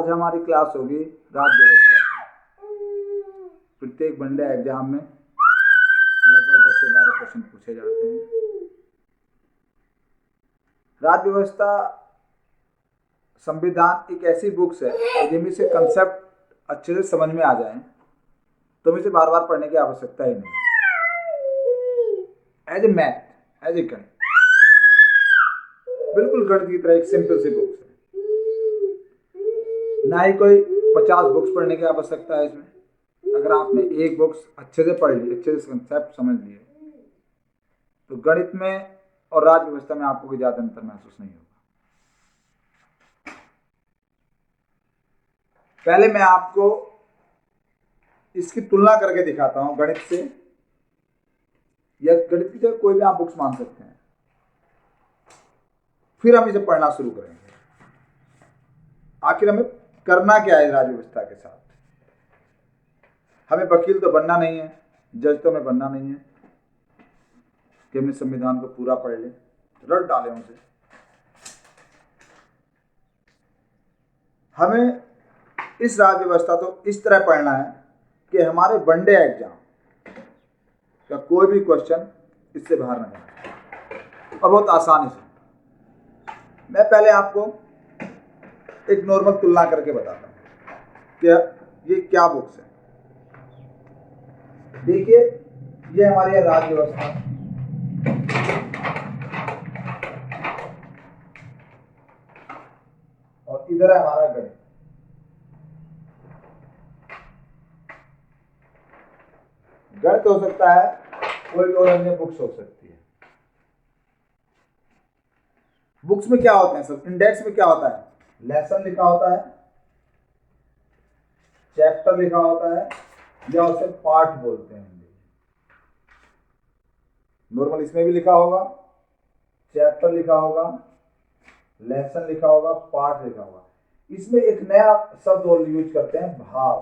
आज हमारी क्लास होगी राज्य व्यवस्था की। प्रत्येक वनडे एग्जाम में लगभग 10 से 12 क्वेश्चन पूछे जाते हैं। राज्य व्यवस्था संविधान एक ऐसी बुक्स है जिनमें से कंसेप्ट अच्छे से समझ में आ जाए तो इसे बार बार पढ़ने की आवश्यकता ही नहीं। As a math, as a गणित, बिल्कुल गणित की तरह एक सिंपल सी बुक्स है। ना ही कोई 50 बुक्स पढ़ने की आवश्यकता है इसमें। अगर आपने एक बुक्स अच्छे से पढ़ ली, अच्छे से कंसेप्ट समझ लिए, तो गणित में और राज्य व्यवस्था में आपको कोई ज्यादा अंतर महसूस नहीं होगा। पहले मैं आपको इसकी तुलना करके दिखाता हूं गणित से, या गणित की जगह कोई भी आप बुक्स मान सकते हैं। फिर हम इसे पढ़ना शुरू करेंगे। आखिर हमें करना क्या है राज्य व्यवस्था के साथ। हमें वकील तो बनना नहीं है, जज तो हमें बनना नहीं है कि हमें संविधान को पूरा पढ़ ले, रट डाले उसे। हमें इस राज्य व्यवस्था तो इस तरह पढ़ना है कि हमारे वनडे एग्जाम का कोई भी क्वेश्चन इससे बाहर न जाए, और बहुत आसानी से। मैं पहले आपको एक नॉर्मल तुलना करके बताता हूं कि ये क्या बुक्स है। देखिए, ये हमारी है राज्य व्यवस्था, और इधर है हमारा गणित। गणित हो सकता है, कोई और अन्य बुक्स हो सकती है। बुक्स में क्या होते हैं सब? इंडेक्स में क्या होता है? लेसन लिखा होता है, चैप्टर लिखा होता है, या उसे पार्ट बोलते हैं। नॉर्मल इसमें भी लिखा होगा, चैप्टर लिखा होगा, लेसन लिखा होगा, पार्ट लिखा होगा। इसमें एक नया शब्द और यूज करते हैं, भाग।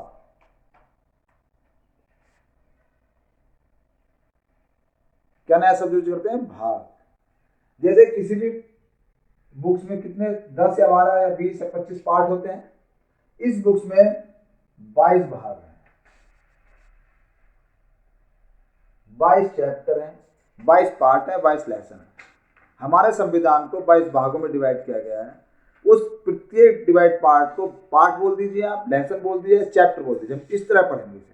क्या नया शब्द यूज करते हैं? भाग। जैसे किसी भी बुक्स में कितने 10 या 12 या 20 या 25 पार्ट होते हैं, इस बुक्स में 22 भाग हैं, 22 चैप्टर हैं, 22 पार्ट है, 22 लेसन है। हमारे संविधान को 22 भागों में डिवाइड किया गया है। उस प्रत्येक डिवाइड पार्ट को पार्ट बोल दीजिए, आप लेसन बोल दीजिए, चैप्टर बोल दीजिए। हम इस तरह पढ़ेंगे इसे।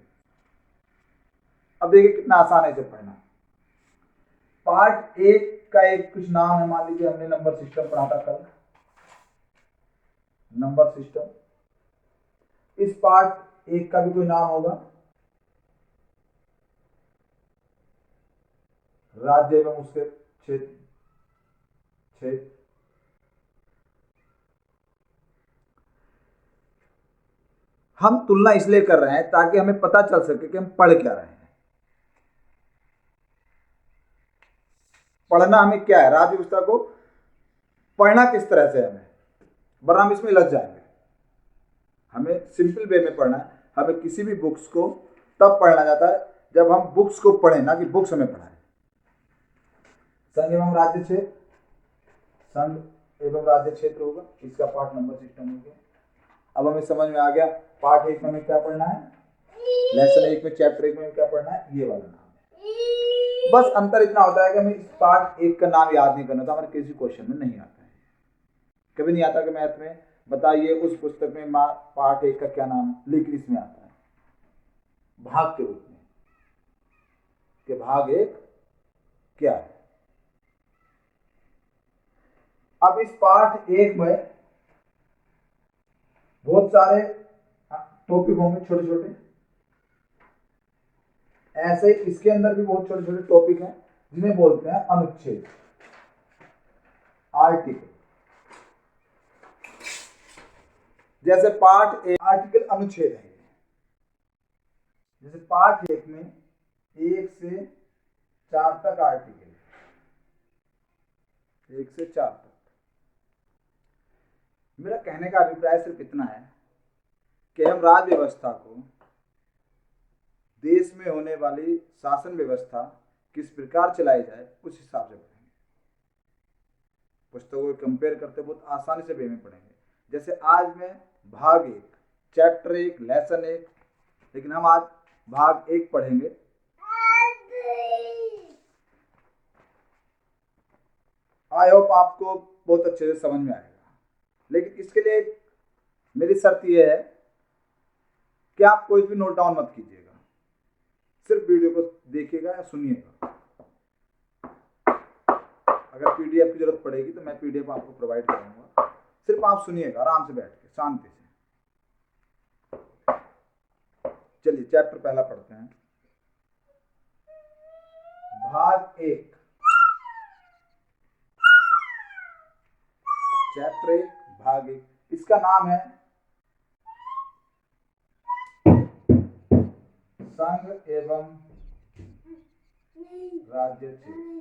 अब देखिए कितना आसान है इसे पढ़ना। पार्ट एक का एक कुछ नाम है, मान लीजिए हमने नंबर सिस्टम पढ़ा था कल, नंबर सिस्टम। इस पार्ट एक का भी कोई नाम होगा, राज्य एवं उसके क्षेत्र। हम तुलना इसलिए कर रहे हैं ताकि हमें पता चल सके कि हम पढ़ क्या रहे हैं। पढ़ना हमें क्या है, राज्य व्यवस्था को पढ़ना किस तरह से हमें, वरना हम इसमें लग जाएंगे। हमें सिंपल वे में पढ़ना है। हमें किसी भी बुक्स को तब पढ़ना जाता है जब हम बुक्स को पढ़ें, ना कि बुक्स हमें पढ़ाएं। संघ एवं राज्य क्षेत्र, संघ एवं राज्य क्षेत्र होगा, इसका पार्ट नंबर सिस्टम हो गया। अब हमें समझ में आ गया पार्ट 1 में हमें क्या पढ़ना है, लेसन 1 में, चैप्टर 1 में क्या पढ़ना है, ये वाला नाम है। बस अंतर इतना होता है कि हमें इस पार्ट 1 का नाम याद नहीं करना था, हमारे किसी क्वेश्चन में नहीं आता है। कभी नहीं आता कि मैथ में बताइए उस पुस्तक में पार्ट 1 का क्या नाम है, लेकिन इसमें आता है भाग के रूप में कि भाग 1 क्या है। अब इस पार्ट 1 में बहुत सारे टॉपिक होंगे, छोटे छोटे। ऐसे इसके अंदर भी बहुत छोटे छोटे टॉपिक हैं जिन्हें बोलते हैं अनुच्छेद, आर्टिकल। जैसे पार्ट 1 आर्टिकल अनुच्छेद है। जैसे पार्ट 1 में 1 से 4 तक आर्टिकल, 1 से 4 तक। मेरा कहने का अभिप्राय सिर्फ इतना है कि हम राज्य व्यवस्था को, देश में होने वाली शासन व्यवस्था किस प्रकार चलाई जाए, उस हिसाब से पढ़ेंगे। पुस्तकों को कंपेयर करते बहुत आसानी से वे में पढ़ेंगे। जैसे आज मैं भाग 1, चैप्टर 1, लेसन 1, लेकिन हम आज भाग 1 पढ़ेंगे। आई होप आपको बहुत अच्छे से समझ में आएगा, लेकिन इसके लिए मेरी शर्त यह है कि आप कोई भी नोट डाउन मत कीजिएगा, सिर्फ वीडियो को देखिएगा या सुनिएगा। अगर पीडीएफ की जरूरत पड़ेगी तो मैं पीडीएफ आपको प्रोवाइड करूंगा, सिर्फ आप सुनिएगा आराम से बैठ के शांति से। चलिए चैप्टर पहला पढ़ते हैं, भाग 1, चैप्टर 1, भाग 1। इसका नाम है संघ एवं राज्य क्षेत्र।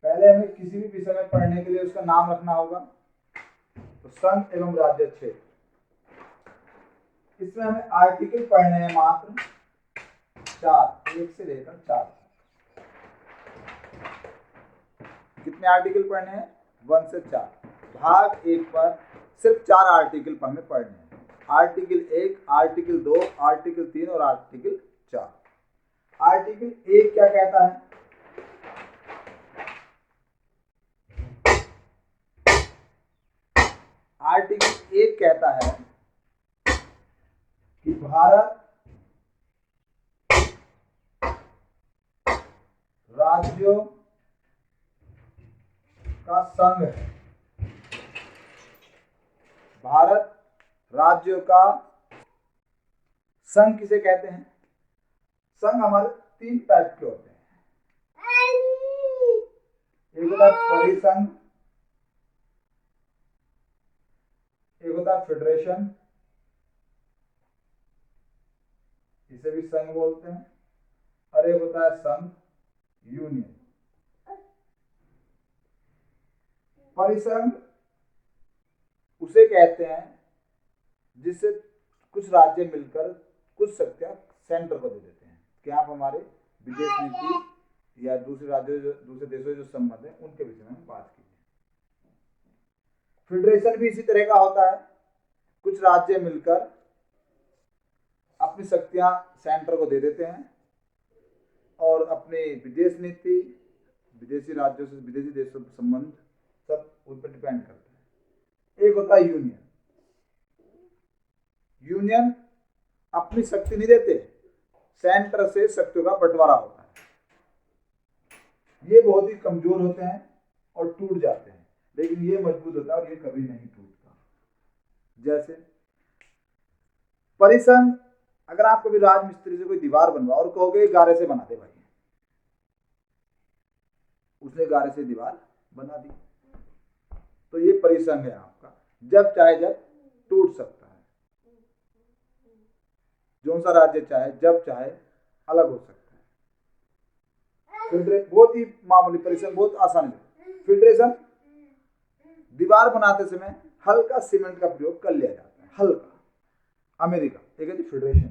पहले हमें किसी भी विषय में पढ़ने के लिए उसका नाम रखना होगा, तो संघ एवं राज्य क्षेत्र। इसमें हमें आर्टिकल पढ़ने हैं मात्र 4, 1 से लेकर 4। कितने आर्टिकल पढ़ने हैं? 1 से 4। भाग 1 पर सिर्फ 4 आर्टिकल पर हमें पढ़ने हैं। आर्टिकल 1, आर्टिकल 2, आर्टिकल 3 और आर्टिकल 4। आर्टिकल 1 क्या कहता है? आर्टिकल 1 कहता है कि भारत राज्यों का संघ है। भारत राज्यों का संघ किसे कहते हैं? संघ हमारे 3 टाइप के होते हैं। एक होता है परिसंघ, एक होता है फेडरेशन, इसे भी संघ बोलते हैं, और एक होता है संघ, यूनियन। परिसंघ उसे कहते हैं जिससे कुछ राज्य मिलकर कुछ शक्तियां सेंटर को दे देते हैं कि आप हमारे विदेश नीति या दूसरे राज्यों दूसरे देशों से जो संबंध है उनके विषय में बात कीजिए। फेडरेशन भी इसी तरह का होता है, कुछ राज्य मिलकर अपनी शक्तियां सेंटर को दे देते हैं और अपनी विदेश नीति, विदेशी राज्यों से विदेशी देशों से संबंध सब उन पर डिपेंड करते हैं। एक होता है यूनियन। यूनियन अपनी शक्ति नहीं देते, सेंटर से शक्तियों का बंटवारा होता है। ये बहुत ही कमजोर होते हैं और टूट जाते हैं, लेकिन ये मजबूत होता है और ये कभी नहीं टूटता। जैसे परिसंघ, अगर आप कभी राजमिस्त्री से कोई दीवार बनवा और कहोगे गारे से बना दे भाई, उसने गारे से दीवार बना दी, तो ये परिसंघ है आपका। जब चाहे जब टूट सकता है, जो सा राज्य चाहे जब चाहे अलग हो सकता है। बहुत ही मामूली, परिसंघ बहुत आसान है। फेडरेशन, दीवार बनाते समय हल्का सीमेंट का प्रयोग कर लिया जाता है, हल्का। अमेरिका एक है फेडरेशन,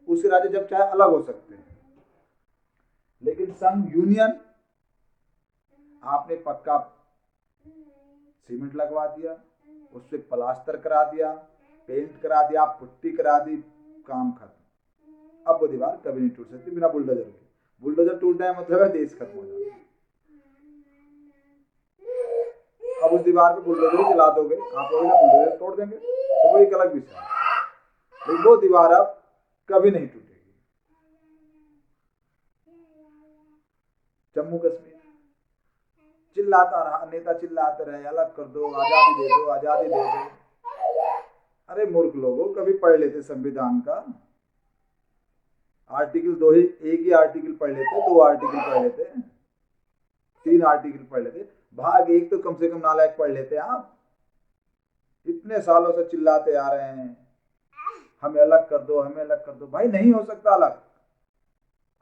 उसके राज्य जब चाहे अलग हो सकते हैं। लेकिन संघ, यूनियन, आपने पक्का सीमेंट लगवा दिया, उससे प्लास्टर करा दिया, पेंट करा दिया, पुट्टी करा दी, काम खत्म। अब वो दीवार कभी नहीं टूट सकती बिना बुलडोजर के। बुलडोजर टूटना है मतलब है देश खत्म हो जाता है। अब उस दीवार पे बुलडोजर ही चला दोगे, आप लोग बुलडोजर तोड़ देंगे, तो वो एक अलग विषय है, लेकिन वो दीवार अब कभी नहीं टूटेगी। जम्मू कश्मीर, चिल्लाता रहा नेता, चिल्लाते रहे अलग कर दो, आजादी दे दो, आजादी दे दो। अरे मूर्ख लोगों, कभी पढ़ लेते संविधान का आर्टिकल 2 ही, एक ही आर्टिकल पढ़ लेते, 2 आर्टिकल पढ़ लेते, 3 आर्टिकल पढ़ लेते, भाग 1 तो कम से कम नालायक पढ़ लेते। आप इतने सालों से चिल्लाते आ रहे हैं हमें अलग कर दो, हमें अलग कर दो। भाई नहीं हो सकता अलग,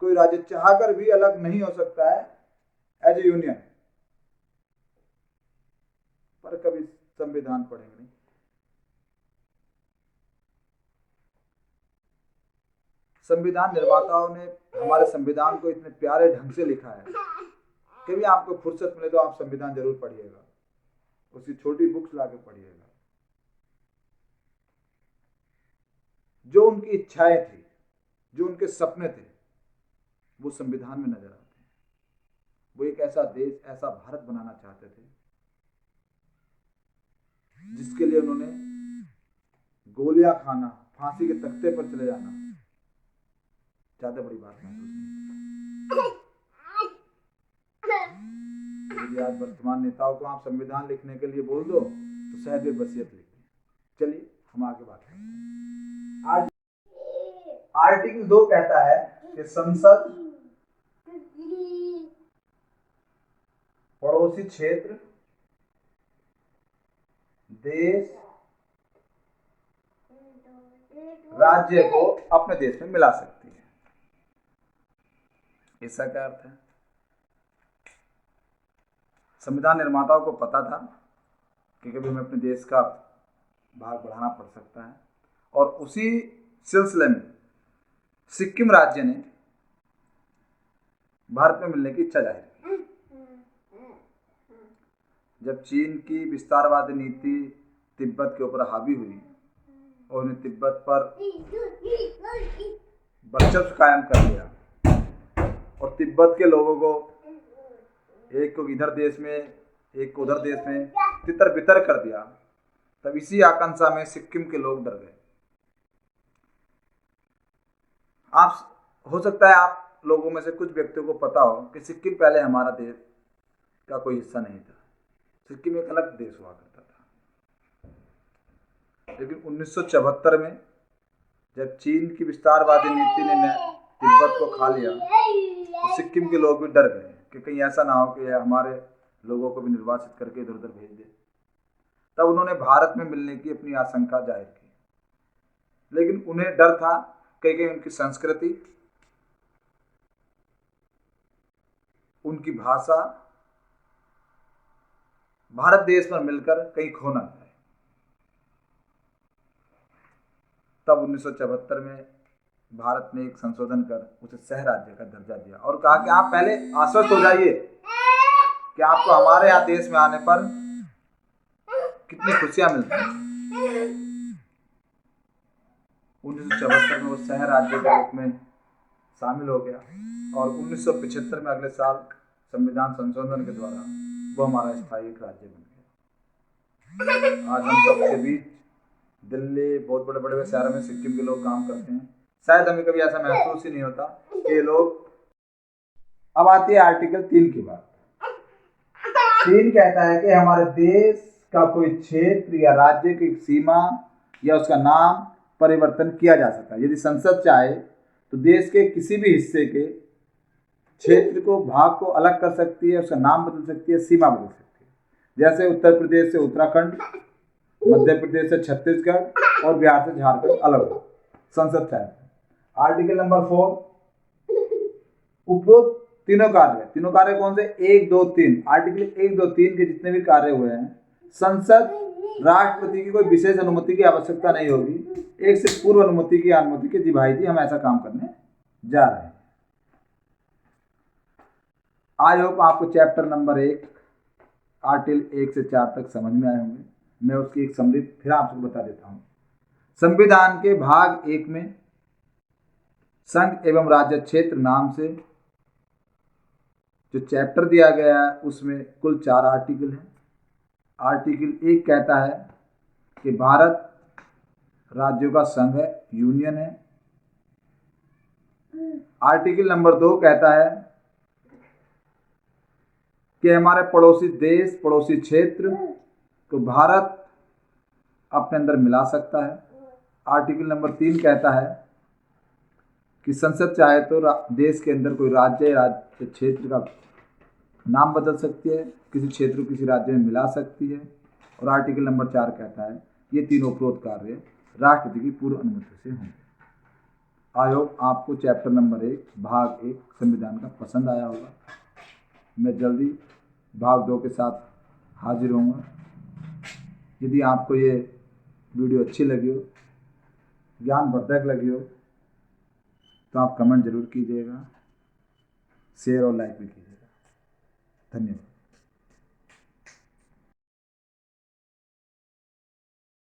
कोई राज्य चाहकर भी अलग नहीं हो सकता है एज ए यूनियन। पर कभी संविधान पढ़ेंगे नहीं। संविधान निर्माताओं ने हमारे संविधान को इतने प्यारे ढंग से लिखा है, कभी आपको फुर्सत मिले तो आप संविधान जरूर पढ़िएगा, उसकी छोटी बुक्स लाके पढ़िएगा। जो उनकी इच्छाएं थी, जो उनके सपने थे, वो संविधान में नजर आते हैं। वो एक ऐसा देश, ऐसा भारत बनाना चाहते थे जिसके लिए उन्होंने गोलियां खाना, फांसी के तख्ते पर चले जाना ज्यादा बड़ी बात महसूस नहीं की। यदि आज वर्तमान नेताओं को आप संविधान लिखने के लिए बोल दो तो शायद वे वसीयत लिख दें। चलिए हम आगे बात करते हैं। आर्टिकल 2 कहता है कि संसद पड़ोसी क्षेत्र, देश, राज्य को अपने देश में मिला सकती है। इसका क्या अर्थ है? संविधान निर्माताओं को पता था कि कभी हमें अपने देश का भाग बढ़ाना पड़ सकता है, और उसी सिलसिले में सिक्किम राज्य ने भारत में मिलने की इच्छा जाहिर की। जब चीन की विस्तारवादी नीति तिब्बत के ऊपर हावी हुई और उन्हें तिब्बत पर वर्चस्व कायम कर लिया और तिब्बत के लोगों को एक को इधर देश में, एक को उधर देश में तितर बितर कर दिया, तब इसी आकांक्षा में सिक्किम के लोग डर गए। हो सकता है आप लोगों में से कुछ व्यक्तियों को पता हो कि सिक्किम पहले हमारा देश का कोई हिस्सा नहीं था। सिक्किम एक अलग देश हुआ करता था, लेकिन 1974 में जब चीन की विस्तारवादी नीति ने तिब्बत को खा लिया तो सिक्किम के लोग भी डर गए कि कहीं ऐसा ना हो कि हमारे लोगों को भी निर्वासित करके इधर उधर भेज दे। तब उन्होंने भारत में मिलने की अपनी आशंका जाहिर की, लेकिन उन्हें डर था कहीं उनकी संस्कृति, उनकी भाषा भारत देश में मिलकर कहीं खो ना जाए। तब 1974 में भारत ने एक संशोधन कर उसे सह राज्य का दर्जा दिया और कहा कि आप पहले आश्वस्त हो जाइए कि आपको हमारे यहाँ देश में आने पर कितनी खुशियां मिलती हैं। 1974 में वो सह राज्य के रूप में शामिल हो गया और 1975 में अगले साल संविधान संशोधन के द्वारा वो हमारा स्थायी राज्य बन गया। आज हम सबके बीच दिल्ली, बहुत बड़े बड़े शहरों में सिक्किम के लोग काम करते हैं। शायद हमें कभी ऐसा महसूस ही नहीं होता कि लोग। अब आती है आर्टिकल 3 की बात। 3 कहता है कि हमारे देश का कोई क्षेत्र या राज्य की सीमा या उसका नाम परिवर्तन किया जा सकता है। यदि संसद चाहे तो देश के किसी भी हिस्से के क्षेत्र को, भाग को अलग कर सकती है, उसका नाम बदल सकती है, सीमा बदल सकती है। जैसे उत्तर प्रदेश से उत्तराखंड, मध्य प्रदेश से छत्तीसगढ़ और बिहार से झारखंड अलग हो, संसद चाहे। आर्टिकल नंबर 4, उपरोक्त तीनों कार्य कौन से? 1, 2, 3। आर्टिकल 1, 2, 3 के जितने भी कार्य हुए हैं, संसद राष्ट्रपति की कोई विशेष अनुमति की आवश्यकता नहीं होगी, एक से पूर्व अनुमति की जी भाई जी हम ऐसा काम करने जा रहे हैं। आई होप आपको चैप्टर नंबर 1 आर्टिकल 1 से 4 तक समझ में आए होंगे। मैं उसकी एक समरी फिर आपको बता देता हूँ। संविधान के भाग 1 में संघ एवं राज्य क्षेत्र नाम से जो चैप्टर दिया गया है उसमें कुल 4 आर्टिकल हैं। आर्टिकल 1 कहता है कि भारत राज्यों का संघ है, यूनियन है। आर्टिकल नंबर 2 कहता है कि हमारे पड़ोसी देश, पड़ोसी क्षेत्र को भारत अपने अंदर मिला सकता है। आर्टिकल नंबर 3 कहता है कि संसद चाहे तो देश के अंदर कोई राज्य क्षेत्र का नाम बदल सकती है, किसी क्षेत्र को किसी राज्य में मिला सकती है। और आर्टिकल नंबर 4 कहता है ये तीनों उपरोक्त कार्य राष्ट्रपति की पूर्व अनुमति से होंगे। आई होप आपको चैप्टर नंबर 1 भाग 1 संविधान का पसंद आया होगा। मैं जल्दी भाग 2 के साथ हाजिर होऊंगा। यदि आपको ये वीडियो अच्छी लगी हो, ज्ञानवर्धक लगी हो, तो आप कमेंट जरूर कीजिएगा, शेयर और लाइक भी कीजिएगा। धन्यवाद।